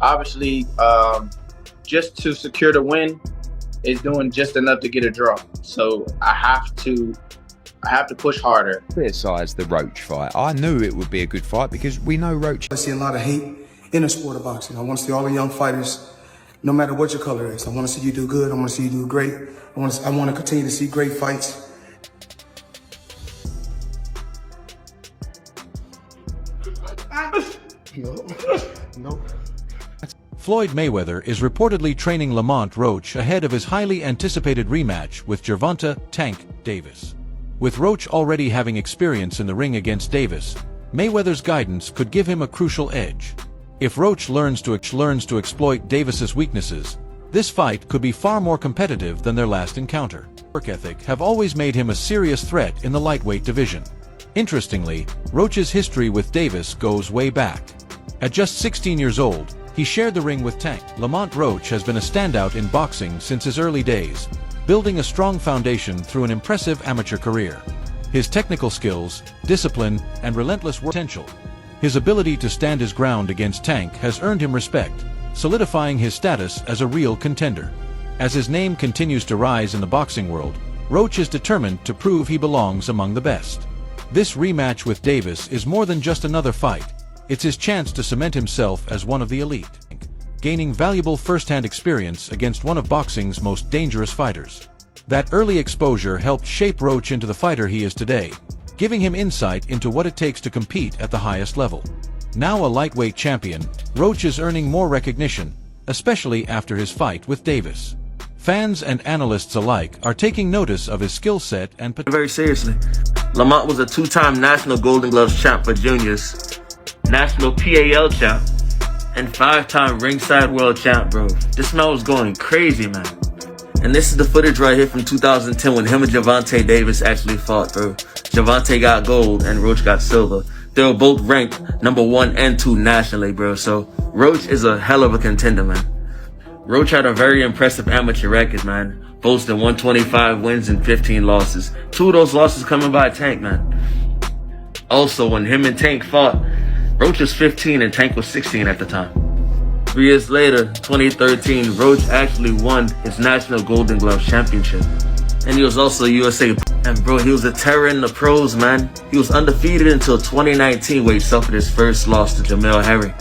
Obviously, just to secure the win is doing just enough to get a draw. So I have to push harder. Criticise the Roach fight. I knew it would be a good fight because we know Roach. I see a lot of hate in the sport of boxing. I want to see all the young fighters, no matter what your color is. I want to see you do good. I want to see you do great. I want to continue to see great fights. No. Floyd Mayweather is reportedly training Lamont Roach ahead of his highly anticipated rematch with Gervonta "Tank" Davis. With Roach already having experience in the ring against Davis, Mayweather's guidance could give him a crucial edge. If Roach learns to exploit Davis's weaknesses, this fight could be far more competitive than their last encounter. Work ethic have always made him a serious threat in the lightweight division. Interestingly, Roach's history with Davis goes way back. At just 16 years old, he shared the ring with Tank. Lamont Roach has been a standout in boxing since his early days, building a strong foundation through an impressive amateur career. His technical skills, discipline, and relentless work potential. His ability to stand his ground against Tank has earned him respect, solidifying his status as a real contender. As his name continues to rise in the boxing world, Roach is determined to prove he belongs among the best. This rematch with Davis is more than just another fight. It's his chance to cement himself as one of the elite, gaining valuable first-hand experience against one of boxing's most dangerous fighters. That early exposure helped shape Roach into the fighter he is today, giving him insight into what it takes to compete at the highest level. Now a lightweight champion, Roach is earning more recognition, especially after his fight with Davis. Fans and analysts alike are taking notice of his skill set and potential. Very seriously. Lamont was a two-time National Golden Gloves champ for juniors, National PAL champ, and five-time ringside world champ, bro. This man was going crazy, man. And this is the footage right here from 2010 when him and Gervonta Davis actually fought, bro. Gervonta got gold and Roach got silver. They were both ranked number 1 and 2 nationally, bro. So Roach is a hell of a contender, man. Roach had a very impressive amateur record, man, boasting 125 wins and 15 losses. 2 of those losses coming by Tank, man. Also, when him and Tank fought, Roach was 15 and Tank was 16 at the time. 3 years later, 2013, Roach actually won his National Golden Gloves Championship. And he was also USA. And bro, he was a terror in the pros, man. He was undefeated until 2019 where he suffered his first loss to Jamel Herring.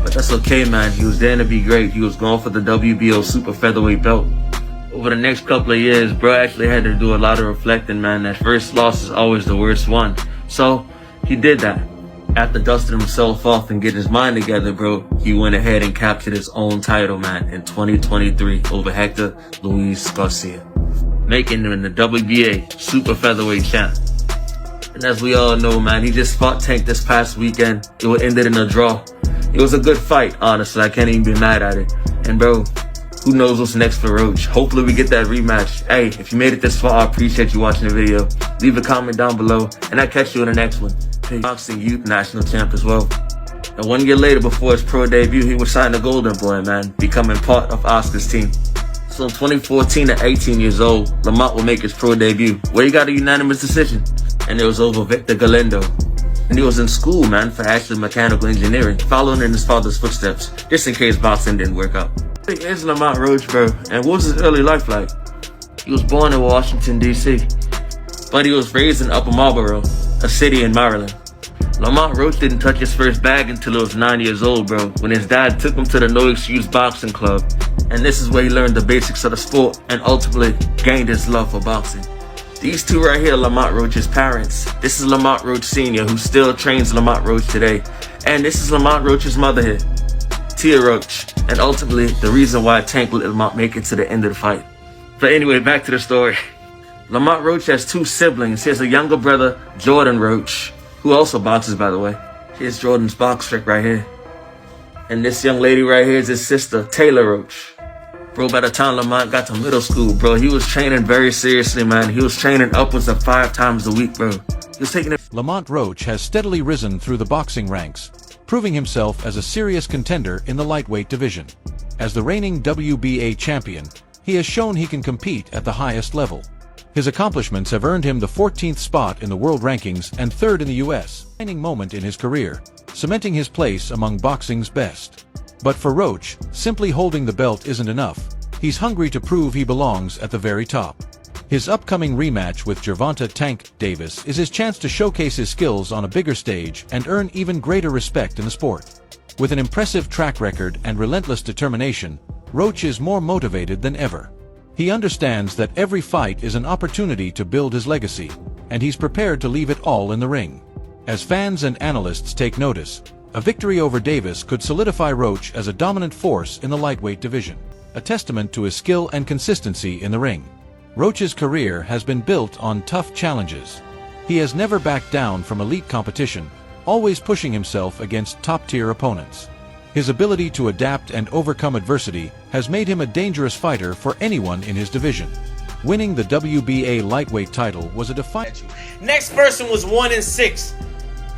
But that's okay, man. He was there to be great. He was going for the WBO super featherweight belt. Over the next couple of years, bro actually had to do a lot of reflecting, man. That first loss is always the worst one. So he did that. After dusting himself off and getting his mind together, bro, he went ahead and captured his own title, man, in 2023 over Hector Luis Garcia, making him the WBA super featherweight champ. And as we all know, man, he just fought Tank this past weekend. It ended in a draw. It was a good fight, honestly. I can't even be mad at it. And bro, who knows what's next for Roach? Hopefully we get that rematch. Hey, if you made it this far, I appreciate you watching the video. Leave a comment down below, and I'll catch you in the next one. Peace. Boxing Youth National Champ as well. And 1 year later, before his pro debut, he was signed to Golden Boy, man, becoming part of Oscar's team. So in 2014, at 18 years old, Lamont will make his pro debut, where he got a unanimous decision, and it was over Victor Galindo. And he was in school, man, for actually mechanical engineering, following in his father's footsteps, just in case boxing didn't work out. Here's Lamont Roach, bro, and what was his early life like? He was born in Washington, D.C., but he was raised in Upper Marlboro, a city in Maryland. Lamont Roach didn't touch his first bag until he was 9 years old, bro, when his dad took him to the No Excuse Boxing Club. And this is where he learned the basics of the sport and ultimately gained his love for boxing. These two right here are Lamont Roach's parents. This is Lamont Roach Sr., who still trains Lamont Roach today. And this is Lamont Roach's mother here, Tia Roach. And ultimately, the reason why Tank let Lamont make it to the end of the fight. But anyway, back to the story. Lamont Roach has 2 siblings. He has a younger brother, Jordan Roach, who also boxes, by the way. Here's Jordan's box trick right here. And this young lady right here is his sister, Taylor Roach. Bro, by the time Lamont got to middle school, bro, he was training very seriously, man. He was training upwards of 5 times a week, bro. He was taking it. Lamont Roach has steadily risen through the boxing ranks, proving himself as a serious contender in the lightweight division. As the reigning WBA champion, he has shown he can compete at the highest level. His accomplishments have earned him the 14th spot in the world rankings and 3rd in the US. Defining moment in his career, cementing his place among boxing's best. But for Roach, simply holding the belt isn't enough. He's hungry to prove he belongs at the very top. His upcoming rematch with Gervonta "Tank" Davis is his chance to showcase his skills on a bigger stage and earn even greater respect in the sport. With an impressive track record and relentless determination, Roach is more motivated than ever. He understands that every fight is an opportunity to build his legacy, and he's prepared to leave it all in the ring. As fans and analysts take notice, a victory over Davis could solidify Roach as a dominant force in the lightweight division, a testament to his skill and consistency in the ring. Roach's career has been built on tough challenges. He has never backed down from elite competition, always pushing himself against top-tier opponents. His ability to adapt and overcome adversity has made him a dangerous fighter for anyone in his division. Winning the WBA lightweight title was a defining. Next person was 1-6.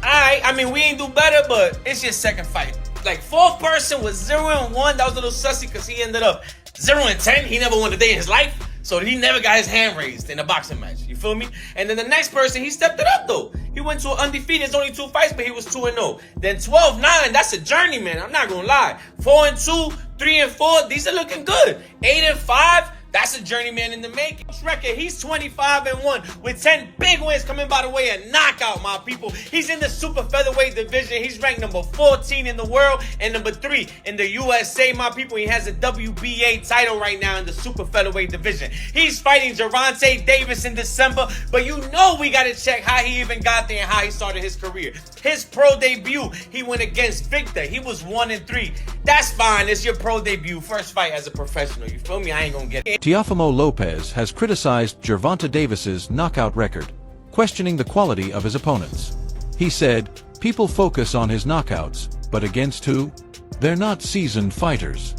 Alright, I mean, we ain't do better, but it's your second fight. Like, fourth person was 0-1. That was a little sussy because he ended up 0-10. He never won a day in his life. So he never got his hand raised in a boxing match. You feel me? And then the next person, he stepped it up, though. He went to an undefeated. It's only 2 fights, but he was 2-0. Then 12-9, that's a journeyman. I'm not going to lie. 4-2, 3-4, these are looking good. 8-5, that's a journeyman in the making. Record, he's 25-1 with 10 big wins coming by the way of knockout, my people. He's in the super featherweight division. He's ranked number 14 in the world and number 3 in the USA, my people. He has a WBA title right now in the super featherweight division. He's fighting Gervonta Davis in December, but you know we got to check how he even got there and how he started his career. His pro debut, he went against Victor. He was 1-3. That's fine. It's your pro debut. First fight as a professional. You feel me? I ain't gonna get it. Teofimo Lopez has criticized Gervonta Davis's knockout record, questioning the quality of his opponents. He said, "People focus on his knockouts, but against who? They're not seasoned fighters."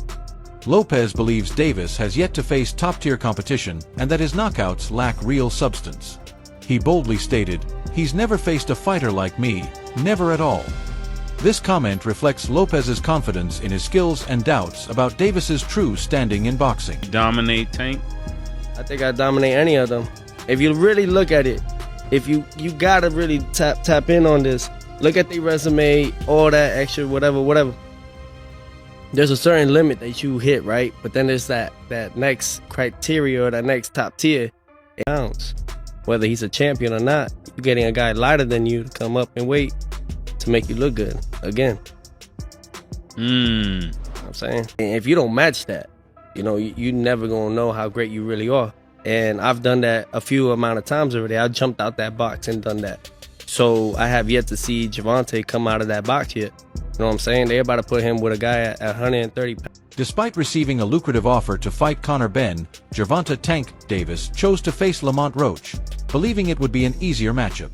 Lopez believes Davis has yet to face top-tier competition and that his knockouts lack real substance. He boldly stated, "He's never faced a fighter like me, never at all." This comment reflects Lopez's confidence in his skills and doubts about Davis's true standing in boxing. Dominate Tank? I think I dominate any of them. If you really look at it, if you gotta really tap in on this. Look at the resume, all that extra, whatever. There's a certain limit that you hit, right? But then there's that next criteria or that next top tier. It counts. Whether he's a champion or not, you're getting a guy lighter than you to come up and weight to make you look good again. You know what I'm saying? And if you don't match that, you know, you never gonna know how great you really are. And I've done that a few amount of times already. I jumped out that box and done that. So I have yet to see Gervonta come out of that box yet. You know what I'm saying? They're about to put him with a guy at 130 pounds. Despite receiving a lucrative offer to fight Conor Benn, Gervonta "Tank" Davis chose to face Lamont Roach, believing it would be an easier matchup.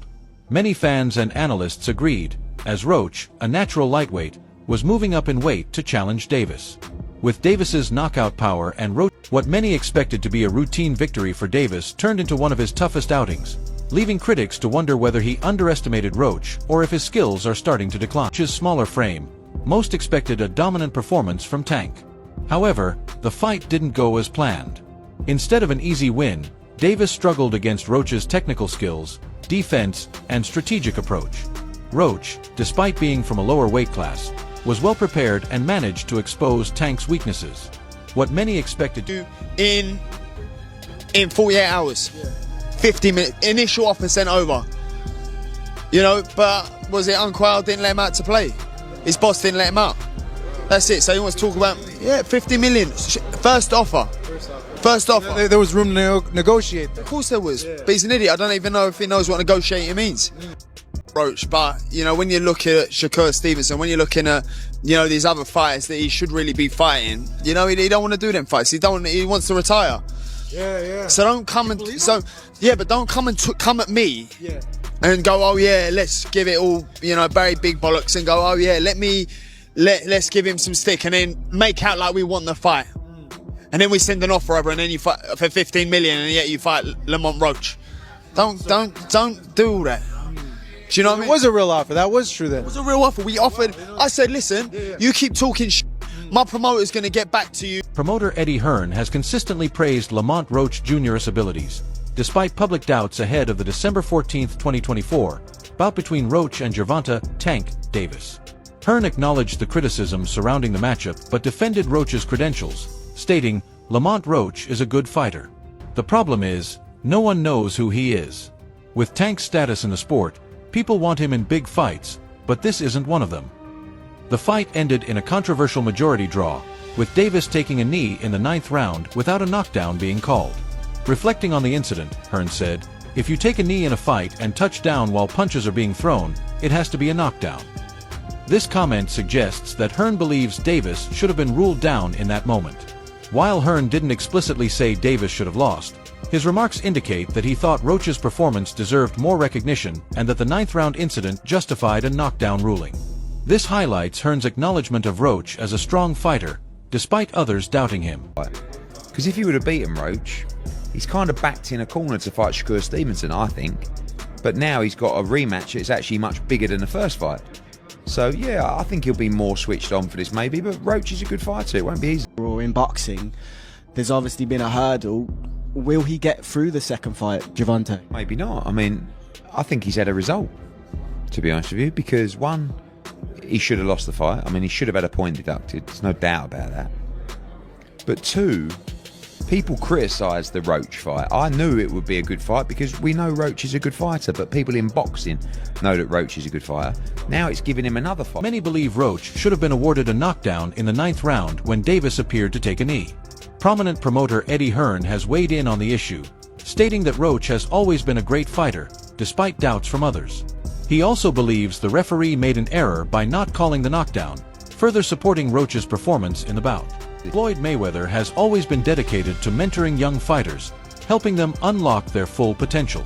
Many fans and analysts agreed, as Roach, a natural lightweight, was moving up in weight to challenge Davis. With Davis's knockout power and Roach, what many expected to be a routine victory for Davis turned into one of his toughest outings, leaving critics to wonder whether he underestimated Roach or if his skills are starting to decline. Roach's smaller frame, most expected a dominant performance from Tank. However, the fight didn't go as planned. Instead of an easy win, Davis struggled against Roach's technical skills, defense, and strategic approach. Roach, despite being from a lower weight class, was well prepared and managed to expose Tank's weaknesses. What many expected to in 48 hours, 50 minutes, initial offer sent over. You know, but was it Unquail didn't let him out to play? His boss didn't let him out. That's it. So he wants to talk about 50 million first offer. First offer. There was room to negotiate. Of course there was. But he's an idiot. I don't even know if he knows what negotiating means. Roach, but you know, when you look at Shakur Stevenson, when you're looking at, you know, these other fighters that he should really be fighting, you know, he don't want to do them fights. He wants to retire. Yeah. So don't come and but don't come and come at me. Yeah. And go, oh yeah, let's give it all, you know, very big bollocks, and go, oh yeah, let's give him some stick, and then make out like we want the fight. And then we send an offer over, and then you fight for 15 million, and yet you fight Lamont Roach. Don't do all that. Do you know what I mean? It was a real offer. That was true then. It was a real offer. We offered. I said, listen, you keep talking my promoter's going to get back to you. Promoter Eddie Hearn has consistently praised Lamont Roach Jr.'s abilities, despite public doubts ahead of the December 14, 2024, bout between Roach and Gervonta "Tank" Davis. Hearn acknowledged the criticism surrounding the matchup but defended Roach's credentials, stating, "Lamont Roach is a good fighter. The problem is, no one knows who he is. With Tank's status in the sport, people want him in big fights, but this isn't one of them." The fight ended in a controversial majority draw, with Davis taking a knee in the 9th round without a knockdown being called. Reflecting on the incident, Hearn said, "If you take a knee in a fight and touch down while punches are being thrown, it has to be a knockdown." This comment suggests that Hearn believes Davis should have been ruled down in that moment. While Hearn didn't explicitly say Davis should have lost, his remarks indicate that he thought Roach's performance deserved more recognition and that the 9th round incident justified a knockdown ruling. This highlights Hearn's acknowledgement of Roach as a strong fighter, despite others doubting him. Because if he would have beaten Roach, he's kind of backed in a corner to fight Shakur Stevenson, I think. But now he's got a rematch that's actually much bigger than the first fight. So yeah, I think he'll be more switched on for this maybe, but Roach is a good fighter, it won't be easy. In boxing, there's obviously been a hurdle. Will he get through the second fight, Gervonta? Maybe not. I mean, I think he's had a result, to be honest with you, because one, he should have lost the fight. I mean, he should have had a point deducted, there's no doubt about that. But two, people criticised the Roach fight. I knew it would be a good fight because we know Roach is a good fighter, but people in boxing know that Roach is a good fighter. Now it's giving him another fight. Many believe Roach should have been awarded a knockdown in the 9th round when Davis appeared to take a knee. Prominent promoter Eddie Hearn has weighed in on the issue, stating that Roach has always been a great fighter, despite doubts from others. He also believes the referee made an error by not calling the knockdown, further supporting Roach's performance in the bout. Floyd Mayweather has always been dedicated to mentoring young fighters, helping them unlock their full potential.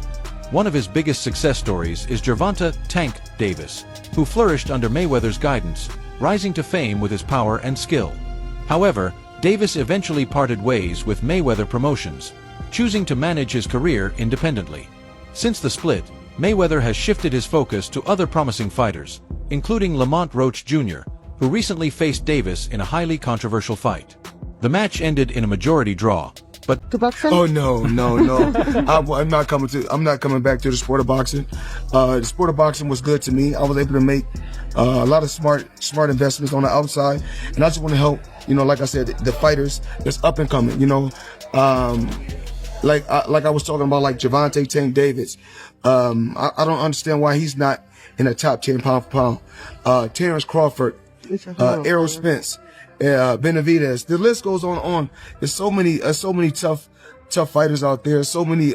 One of his biggest success stories is Gervonta "Tank" Davis, who flourished under Mayweather's guidance, rising to fame with his power and skill. However, Davis eventually parted ways with Mayweather Promotions, choosing to manage his career independently. Since the split, Mayweather has shifted his focus to other promising fighters, including Lamont Roach Jr., who recently faced Davis in a highly controversial fight. The match ended in a majority draw, but Oh no. I'm not coming back to the sport of boxing. The sport of boxing was good to me. I was able to make a lot of smart investments on the outside, and I just want to help. Like I said, the fighters that's up and coming. Like I was talking about, like Gervonta "Tank" Davis. I don't understand why he's not in the top 10 pound for pound. Terrence Crawford, Errol Spence, Benavidez. The list goes on. There's so many tough fighters out there. So many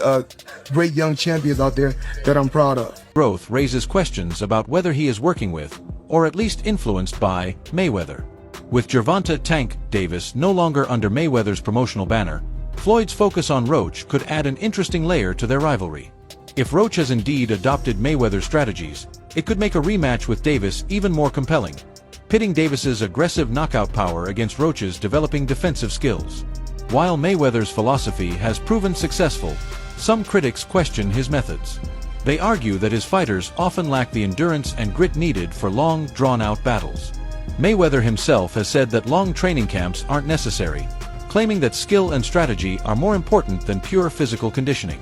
great young champions out there that I'm proud of. growth raises questions about whether he is working with, or at least influenced by, Mayweather. With Gervonta "Tank" Davis no longer under Mayweather's promotional banner, Floyd's focus on Roach could add an interesting layer to their rivalry. If Roach has indeed adopted Mayweather's strategies, it could make a rematch with Davis even more compelling, pitting Davis's aggressive knockout power against Roach's developing defensive skills. While Mayweather's philosophy has proven successful, some critics question his methods. They argue that his fighters often lack the endurance and grit needed for long, drawn-out battles. Mayweather himself has said that long training camps aren't necessary, claiming that skill and strategy are more important than pure physical conditioning.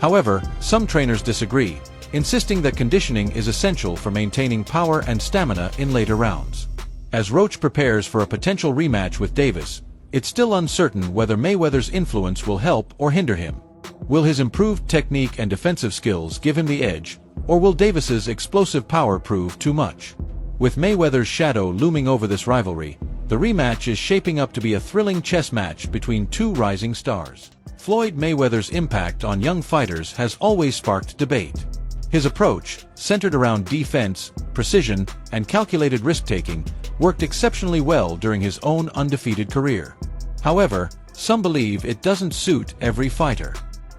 However, some trainers disagree, insisting that conditioning is essential for maintaining power and stamina in later rounds. As Roach prepares for a potential rematch with Davis, it's still uncertain whether Mayweather's influence will help or hinder him. Will his improved technique and defensive skills give him the edge, or will Davis's explosive power prove too much? With Mayweather's shadow looming over this rivalry, the rematch is shaping up to be a thrilling chess match between two rising stars. Floyd Mayweather's impact on young fighters has always sparked debate. His approach, centered around defense, precision, and calculated risk-taking, worked exceptionally well during his own undefeated career. However, some believe it doesn't suit every fighter.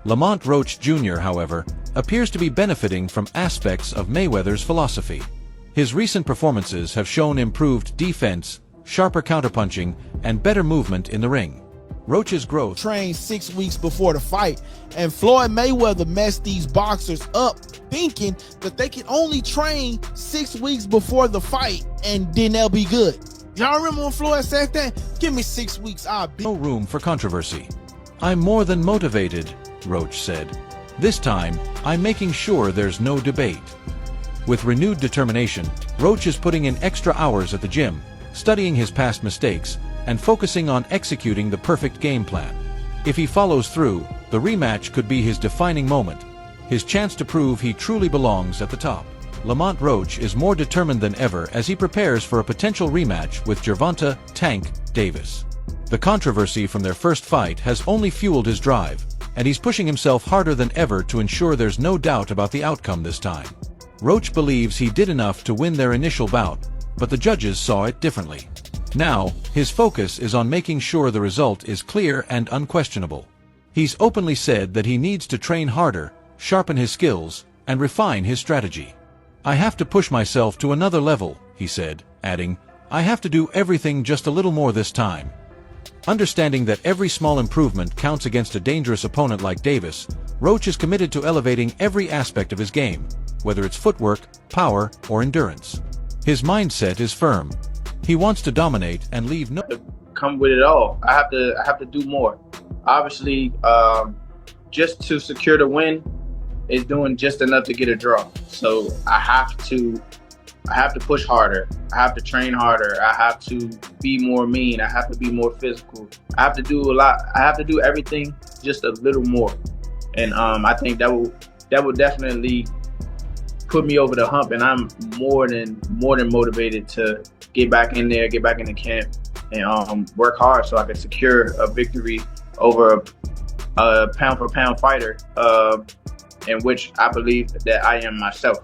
Lamont Roach Jr., however, appears to be benefiting from aspects of Mayweather's philosophy. His recent performances have shown improved defense, sharper counterpunching, and better movement in the ring. Roach's growth trained 6 weeks before the fight, and Floyd Mayweather messed these boxers up thinking that they can only train 6 weeks before the fight and then they'll be good. Y'all remember when Floyd said that? Give me 6 weeks, I'll be. No room for controversy. "I'm more than motivated," Roach said. This time, I'm making sure there's no debate. With renewed determination, Roach is putting in extra hours at the gym, studying his past mistakes, and focusing on executing the perfect game plan. If he follows through, the rematch could be his defining moment, his chance to prove he truly belongs at the top. Lamont Roach is more determined than ever as he prepares for a potential rematch with Gervonta "Tank" Davis. The controversy from their first fight has only fueled his drive, and he's pushing himself harder than ever to ensure there's no doubt about the outcome this time. Roach believes he did enough to win their initial bout, but the judges saw it differently. Now, his focus is on making sure the result is clear and unquestionable. He's openly said that he needs to train harder, sharpen his skills, and refine his strategy. "I have to push myself to another level," he said, adding, "I have to do everything just a little more this time." Understanding that every small improvement counts against a dangerous opponent like Davis, Roach is committed to elevating every aspect of his game, whether it's footwork, power, or endurance. His mindset is firm. He wants to dominate and leave no... Come with it all. I have to do more. Obviously, just to secure the win is doing just enough to get a draw. So I have to push harder. I have to train harder. I have to be more mean. I have to be more physical. I have to do a lot. I have to do everything just a little more. And I think that will definitely put me over the hump. And I'm more than motivated to get back in there, get back in the camp, and work hard so I can secure a victory over a pound for pound fighter, in which I believe that I am myself.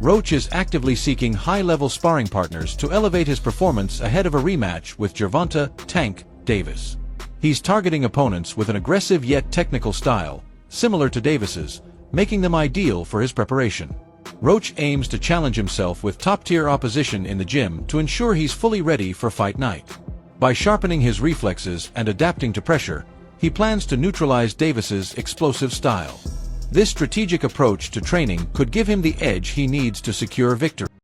Roach is actively seeking high-level sparring partners to elevate his performance ahead of a rematch with Gervonta "Tank" Davis. He's targeting opponents with an aggressive yet technical style, similar to Davis's, making them ideal for his preparation. Roach aims to challenge himself with top-tier opposition in the gym to ensure he's fully ready for fight night. By sharpening his reflexes and adapting to pressure, he plans to neutralize Davis's explosive style. This strategic approach to training could give him the edge he needs to secure victory.